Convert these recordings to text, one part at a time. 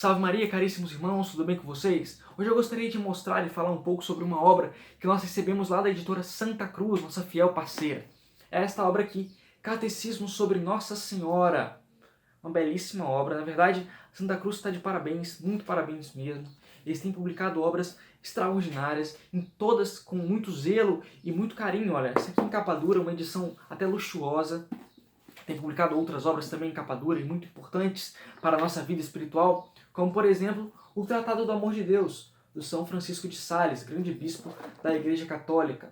Salve Maria, caríssimos irmãos, tudo bem com vocês? Hoje eu gostaria de mostrar e falar um pouco sobre uma obra que nós recebemos lá da editora Santa Cruz, nossa fiel parceira. É esta obra aqui, Catecismo sobre Nossa Senhora. Uma belíssima obra, na verdade, Santa Cruz está de parabéns, muito parabéns mesmo. Eles têm publicado obras extraordinárias, em todas com muito zelo e muito carinho. Olha, essa aqui em capa dura, uma edição até luxuosa. Tem publicado outras obras também em capa dura e muito importantes para a nossa vida espiritual, como por exemplo o Tratado do Amor de Deus, do São Francisco de Sales, grande bispo da Igreja Católica.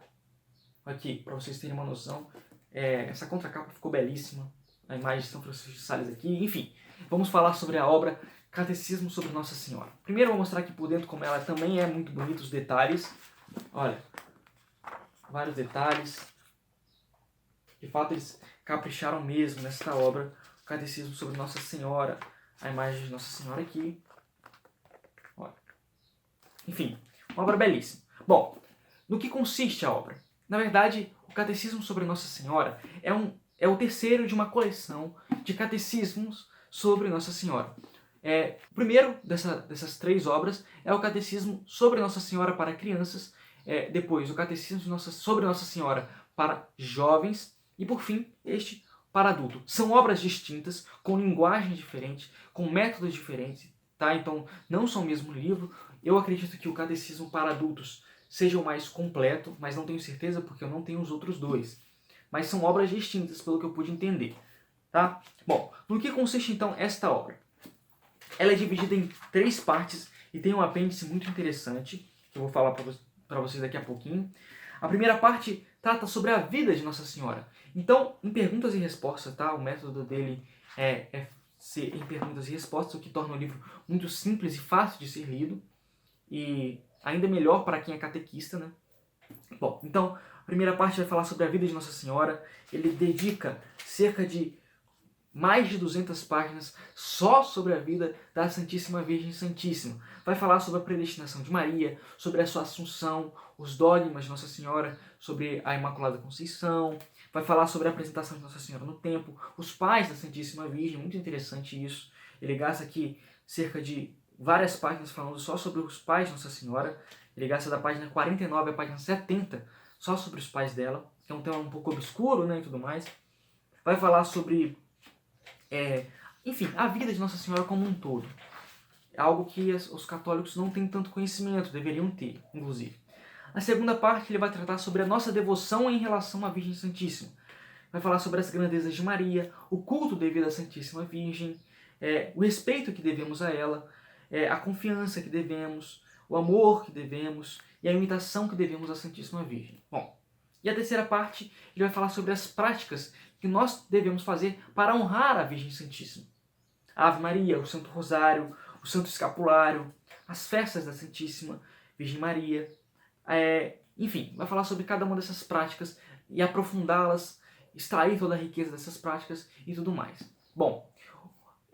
Aqui, para vocês terem uma noção, essa contracapa ficou belíssima, a imagem de São Francisco de Sales aqui. Enfim, vamos falar sobre a obra Catecismo sobre Nossa Senhora. Primeiro eu vou mostrar aqui por dentro como ela também é muito bonita, os detalhes. Olha, vários detalhes. De fato, eles capricharam mesmo nesta obra, o Catecismo sobre Nossa Senhora, a imagem de Nossa Senhora aqui. Olha. Enfim, uma obra belíssima. Bom, no que consiste a obra? Na verdade, o Catecismo sobre Nossa Senhora é o terceiro de uma coleção de catecismos sobre Nossa Senhora. O primeiro dessas três obras é o Catecismo sobre Nossa Senhora para crianças, depois o Catecismo sobre Nossa Senhora para jovens, e por fim, este para adulto. São obras distintas, com linguagem diferente, com métodos diferentes, tá? Então não são o mesmo livro. Eu acredito que o Catecismo para adultos seja o mais completo, mas não tenho certeza porque eu não tenho os outros dois. Mas são obras distintas, pelo que eu pude entender, tá? Bom, no que consiste então esta obra? Ela é dividida em três partes e tem um apêndice muito interessante, que eu vou falar para vocês daqui a pouquinho. A primeira parte trata sobre a vida de Nossa Senhora. Então, em perguntas e respostas, tá? O método dele é ser em perguntas e respostas, o que torna o livro muito simples e fácil de ser lido. E ainda melhor para quem é catequista, né? Bom, então, a primeira parte vai falar sobre a vida de Nossa Senhora. Ele dedica cerca de mais de 200 páginas só sobre a vida da Santíssima Virgem Santíssima. Vai falar sobre a predestinação de Maria, sobre a sua assunção, os dogmas de Nossa Senhora, sobre a Imaculada Conceição. Vai falar sobre a apresentação de Nossa Senhora no templo, os pais da Santíssima Virgem, muito interessante isso. Ele gasta aqui cerca de várias páginas falando só sobre os pais de Nossa Senhora. Ele gasta da página 49 à página 70 só sobre os pais dela, que é um tema um pouco obscuro, né, e tudo mais. Vai falar sobre enfim, a vida de Nossa Senhora como um todo. É algo que os católicos não têm tanto conhecimento, deveriam ter, inclusive. Na segunda parte, ele vai tratar sobre a nossa devoção em relação à Virgem Santíssima. Vai falar sobre as grandezas de Maria, o culto devido à Santíssima Virgem, o respeito que devemos a ela, a confiança que devemos, o amor que devemos e a imitação que devemos à Santíssima Virgem. Bom, e a terceira parte, ele vai falar sobre as práticas que nós devemos fazer para honrar a Virgem Santíssima. A Ave Maria, o Santo Rosário, o Santo Escapulário, as festas da Santíssima Virgem Maria. Enfim, vai falar sobre cada uma dessas práticas e aprofundá-las, extrair toda a riqueza dessas práticas e tudo mais. Bom,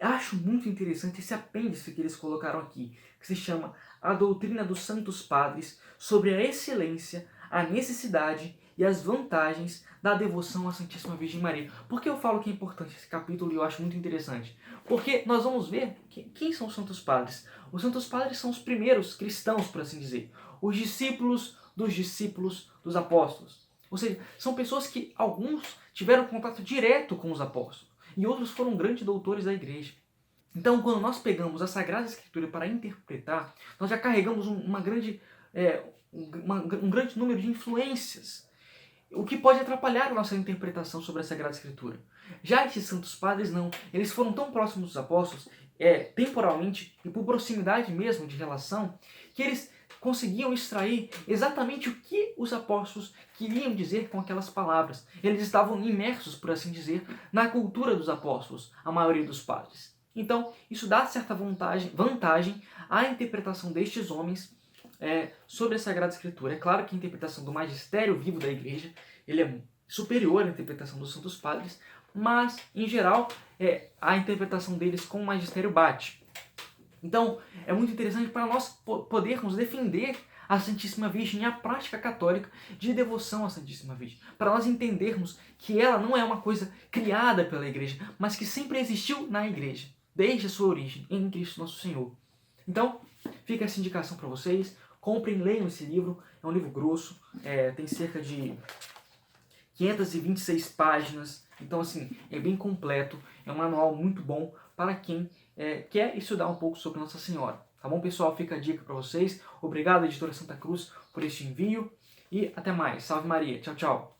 acho muito interessante esse apêndice que eles colocaram aqui, que se chama A Doutrina dos Santos Padres sobre a excelência, a necessidade e as vantagens da devoção à Santíssima Virgem Maria. Por que eu falo que é importante esse capítulo e eu acho muito interessante? Porque nós vamos ver quem são os Santos Padres. Os Santos Padres são os primeiros cristãos, por assim dizer. Os discípulos dos apóstolos. Ou seja, são pessoas que alguns tiveram contato direto com os apóstolos e outros foram grandes doutores da igreja. Então, quando nós pegamos a Sagrada Escritura para interpretar, nós já carregamos um grande número de influências, o que pode atrapalhar a nossa interpretação sobre a Sagrada Escritura. Já esses santos padres não, eles foram tão próximos dos apóstolos, temporalmente e por proximidade mesmo de relação, que eles conseguiam extrair exatamente o que os apóstolos queriam dizer com aquelas palavras. Eles estavam imersos, por assim dizer, na cultura dos apóstolos, a maioria dos padres. Então, isso dá certa vantagem à interpretação destes homens sobre a Sagrada Escritura. É claro que a interpretação do magistério vivo da Igreja ele é superior à interpretação dos santos padres, mas, em geral, a interpretação deles com o magistério bate. Então, é muito interessante para nós podermos defender a Santíssima Virgem e a prática católica de devoção à Santíssima Virgem. Para nós entendermos que ela não é uma coisa criada pela Igreja, mas que sempre existiu na Igreja, desde a sua origem, em Cristo Nosso Senhor. Então, fica essa indicação para vocês. Comprem, leiam esse livro. É um livro grosso, tem cerca de 526 páginas. Então, assim, é bem completo. É um manual muito bom para quem quer estudar um pouco sobre Nossa Senhora. Tá bom, pessoal? Fica a dica para vocês. Obrigado, Editora Santa Cruz, por este envio. E até mais. Salve Maria. Tchau, tchau.